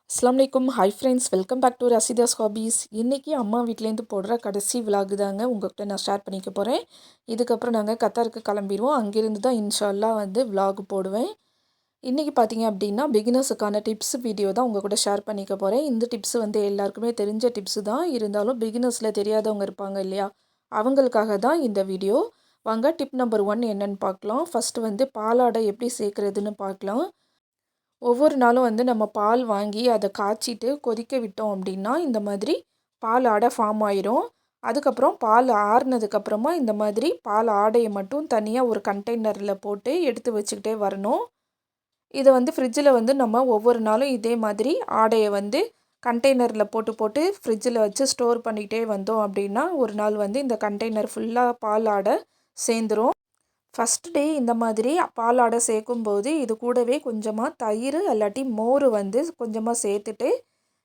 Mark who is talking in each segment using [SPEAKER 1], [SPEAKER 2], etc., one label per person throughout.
[SPEAKER 1] அஸ்ஸலாமு அலைக்கும். Hi friends, welcome back to Rasheeda's hobbies. இன்றைக்கி அம்மா வீட்டிலேருந்து போடுற கடைசி விலாகு தாங்க உங்கள்கிட்ட நான் ஷேர் பண்ணிக்க போகிறேன். இதுக்கப்புறம் நாங்கள் கத்தாருக்கு கிளம்பிடுவோம். அங்கேருந்து தான் இன்ஷா அல்லாஹ் வந்து விலாகு போடுவேன். இன்றைக்கி பார்த்தீங்க அப்படின்னா பிகினர்ஸுக்கான டிப்ஸ் வீடியோ தான் உங்கள் கூட ஷேர் பண்ணிக்க போகிறேன். இந்த டிப்ஸ் வந்து எல்லாருக்குமே தெரிஞ்ச டிப்ஸு தான். இருந்தாலும் பிகினர்ஸில் தெரியாதவங்க இருப்பாங்க இல்லையா, அவங்களுக்காக தான் இந்த வீடியோ. வாங்க டிப் நம்பர் 1 என்னன்னு பார்க்கலாம். ஃபஸ்ட்டு வந்து பாலாடை எப்படி சேர்க்குறதுன்னு பார்க்கலாம். ஒவ்வொரு நாளும் வந்து நம்ம பால் வாங்கி அதை காய்ச்சிட்டு கொதிக்க விட்டோம் அப்படின்னா இந்த மாதிரி பால் ஆடை ஃபார்ம் ஆயிரும். அதுக்கப்புறம் பால் ஆறுனதுக்கப்புறமா இந்த மாதிரி பால் ஆடையை மட்டும் தனியாக ஒரு கண்டெய்னரில் போட்டு எடுத்து வச்சுக்கிட்டே வரணும். இதை வந்து ஃப்ரிட்ஜில் வந்து நம்ம ஒவ்வொரு நாளும் இதே மாதிரி ஆடையை வந்து கண்டெய்னரில் போட்டு போட்டு ஃப்ரிட்ஜில் வச்சு ஸ்டோர் பண்ணிகிட்டே வந்தோம் அப்படின்னா ஒரு நாள் வந்து இந்த கண்டெய்னர் ஃபுல்லாக பால் ஆடை சேர்ந்துரும். ஃபஸ்ட் டே இந்த மாதிரி பாலாடை சேர்க்கும்போது இது கூடவே கொஞ்சமாக தயிர் இல்லாட்டி மோர் வந்து கொஞ்சமாக சேர்த்துட்டு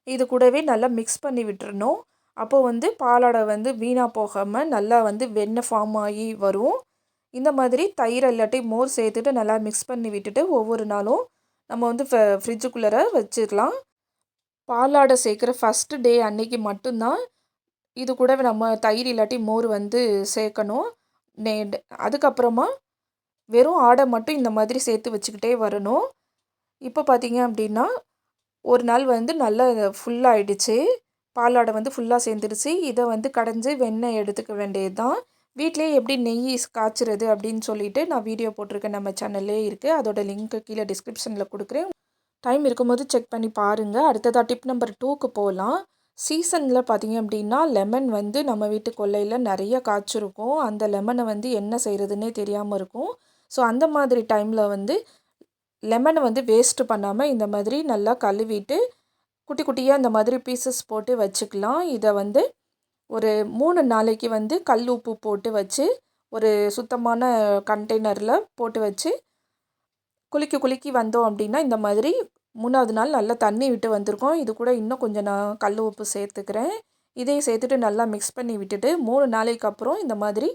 [SPEAKER 1] இது கூடவே நல்லா மிக்ஸ் பண்ணி விட்டுறணும். அப்போது வந்து பாலாடை வந்து வீணாக போகாமல் நல்லா வந்து வெண்ணெய் ஃபார்ம் ஆகி வரும். இந்த மாதிரி தயிர் இல்லாட்டி மோர் சேர்த்துட்டு நல்லா மிக்ஸ் பண்ணி விட்டுட்டு ஒவ்வொரு நாளும் நம்ம வந்து ஃப்ரிட்ஜுக்குள்ளே வச்சுக்கலாம். பாலாடை சேர்க்குற ஃபஸ்ட்டு டே அன்னைக்கு மட்டும்தான் இது கூடவே நம்ம தயிர் இல்லாட்டி மோர் வந்து சேர்க்கணும். நே அதுக்கப்புறமா வெறும் ஆடை மட்டும் இந்த மாதிரி சேர்த்து வச்சுக்கிட்டே வரணும். இப்போ பார்த்தீங்க அப்படின்னா ஒரு நாள் வந்து நல்லா ஃபுல்லாகிடுச்சு, பாலாடை வந்து ஃபுல்லாக சேர்ந்துருச்சு. இதை வந்து கடைஞ்சி வெண்ணெய் எடுத்துக்க வேண்டியது தான். வீட்டிலே எப்படி நெய் காய்ச்சிறது அப்படின்னு சொல்லிட்டு நான் வீடியோ போட்டிருக்கேன், நம்ம சேனல்லே இருக்குது. அதோட லிங்க்கு கீழே டிஸ்கிரிப்ஷனில் கொடுக்குறேன். டைம் இருக்கும்போது செக் பண்ணி பாருங்கள். அடுத்ததாக டிப் நம்பர் 2க்கு போகலாம். சீசனில் பார்த்திங்க அப்படின்னா லெமன் வந்து நம்ம வீட்டு கொல்லையில் நிறைய காய்ச்சிருக்கும். அந்த லெமனை வந்து என்ன செய்கிறதுனே தெரியாமல் இருக்கும். ஸோ அந்த மாதிரி டைமில் வந்து லெமனை வந்து வேஸ்ட்டு பண்ணாமல் இந்த மாதிரி நல்லா கழுவிட்டு குட்டி குட்டியாக இந்த மாதிரி பீசஸ் போட்டு வச்சுக்கலாம். இதை வந்து ஒரு 3 நாளைக்கு வந்து கல் உப்பு போட்டு வச்சு ஒரு சுத்தமான கண்டெய்னரில் போட்டு வச்சு குலுக்கி வந்தோம் அப்படின்னா இந்த மாதிரி 3வது நாள் நல்லா தண்ணி விட்டு வந்திருக்கோம். இது கூட இன்னும் கொஞ்சம் நான் கல் உப்பு சேர்த்துக்கிறேன். இதையும் சேர்த்துட்டு நல்லா மிக்ஸ் பண்ணி விட்டுட்டு 3 நாளைக்கு அப்புறம் இந்த மாதிரி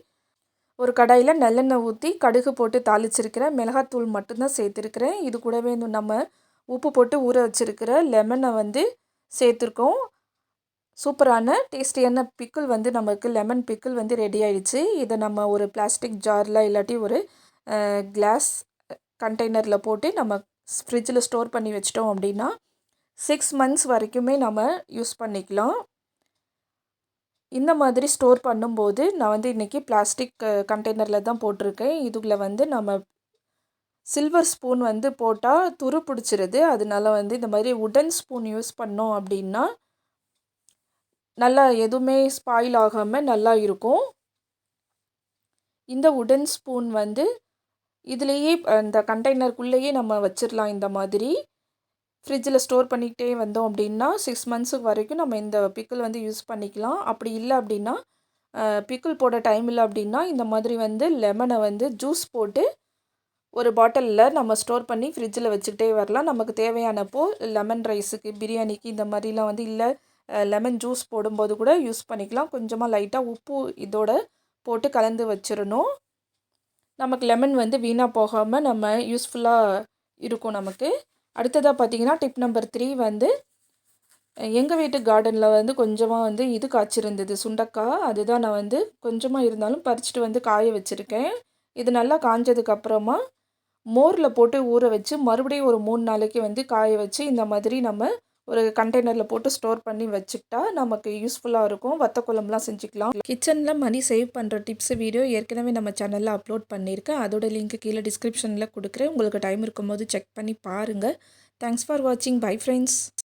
[SPEAKER 1] ஒரு கடாயில் நல்லெண்ணெய் ஊற்றி கடுகு போட்டு தாளிச்சிருக்கிறேன். மிளகாத்தூள் மட்டும்தான் சேர்த்துருக்கிறேன். இது கூடவே நம்ம உப்பு போட்டு ஊற வச்சுருக்கிற லெமனை வந்து சேர்த்துருக்கோம். சூப்பரான டேஸ்டியான பிக்கிள் வந்து நமக்கு லெமன் பிக்கிள் வந்து ரெடி ஆயிடுச்சு. இதை நம்ம ஒரு பிளாஸ்டிக் ஜாரில் இல்லாட்டி ஒரு கிளாஸ் கண்டெய்னரில் போட்டு நம்ம ஃப்ரிட்ஜில் ஸ்டோர் பண்ணி வச்சிட்டோம் அப்படின்னா 6 மந்த்ஸ் வரைக்குமே நம்ம யூஸ் பண்ணிக்கலாம். இந்த மாதிரி ஸ்டோர் பண்ணும்போது நான் வந்து இன்றைக்கி பிளாஸ்டிக் கண்டெய்னரில் தான் போட்டிருக்கேன். இதுக்குள்ளே வந்து நம்ம சில்வர் ஸ்பூன் வந்து போட்டால் துரு பிடிச்சிருது. அதனால வந்து இந்த மாதிரி உடன் ஸ்பூன் யூஸ் பண்ணோம் அப்படின்னா நல்லா எதுவுமே ஸ்பாயில் ஆகாமல் நல்லா இருக்கும். இந்த உடன் ஸ்பூன் வந்து இதுலேயே இந்த கண்டெய்னருக்குள்ளேயே நம்ம வச்சிடலாம். இந்த மாதிரி ஃப்ரிட்ஜில் ஸ்டோர் பண்ணிக்கிட்டே வந்தோம் அப்படின்னா 6 மந்த்ஸுக்கு வரைக்கும் நம்ம இந்த பிக்கிள் வந்து யூஸ் பண்ணிக்கலாம். அப்படி இல்லை அப்படின்னா பிக்கிள் போட டைம் இல்லை அப்படின்னா இந்த மாதிரி வந்து லெமனை வந்து ஜூஸ் போட்டு ஒரு பாட்டிலில் நம்ம ஸ்டோர் பண்ணி ஃப்ரிட்ஜில் வச்சுக்கிட்டே வரலாம். நமக்கு தேவையானப்போ லெமன் ரைஸுக்கு, பிரியாணிக்கு இந்த மாதிரிலாம் வந்து இல்லை லெமன் ஜூஸ் போடும்போது கூட யூஸ் பண்ணிக்கலாம். கொஞ்சமாக லைட்டாக உப்பு இதோட போட்டு கலந்து வச்சிடணும். நமக்கு லெமன் வந்து வீணாக போகாமல் நம்ம யூஸ்ஃபுல்லாக இருக்கும் நமக்கு. அடுத்ததாக பார்த்திங்கன்னா டிப் நம்பர் 3 வந்து எங்கள் வீட்டு கார்டனில் வந்து கொஞ்சமாக வந்து இது காய்ச்சிருந்தது, சுண்டக்காய். அதுதான் நான் வந்து கொஞ்சமாக இருந்தாலும் பறிச்சுட்டு வந்து காய வச்சுருக்கேன். இது நல்லா காஞ்சதுக்கப்புறமா மோரில் போட்டு ஊற வச்சு மறுபடியும் ஒரு 3 நாளைக்கு வந்து காய வச்சு இந்த மாதிரி நம்ம ஒரு கண்டெய்னரில் போட்டு ஸ்டோர் பண்ணி வச்சுக்கிட்டா நமக்கு யூஸ்ஃபுல்லாக இருக்கும். வத்த குழம்புலாம் செஞ்சுக்கலாம். கிச்சனில் மணி சேவ் பண்ணுற டிப்ஸ் வீடியோ ஏற்கனவே நம்ம சேனலில் அப்லோட் பண்ணியிருக்கேன். அதோட லிங்க் கீழே டிஸ்கிரிப்ஷனில் கொடுக்குறேன். உங்களுக்கு டைம் இருக்கும்போது செக் பண்ணி பாருங்கள். தேங்க்ஸ் ஃபார் வாட்சிங். Bye friends.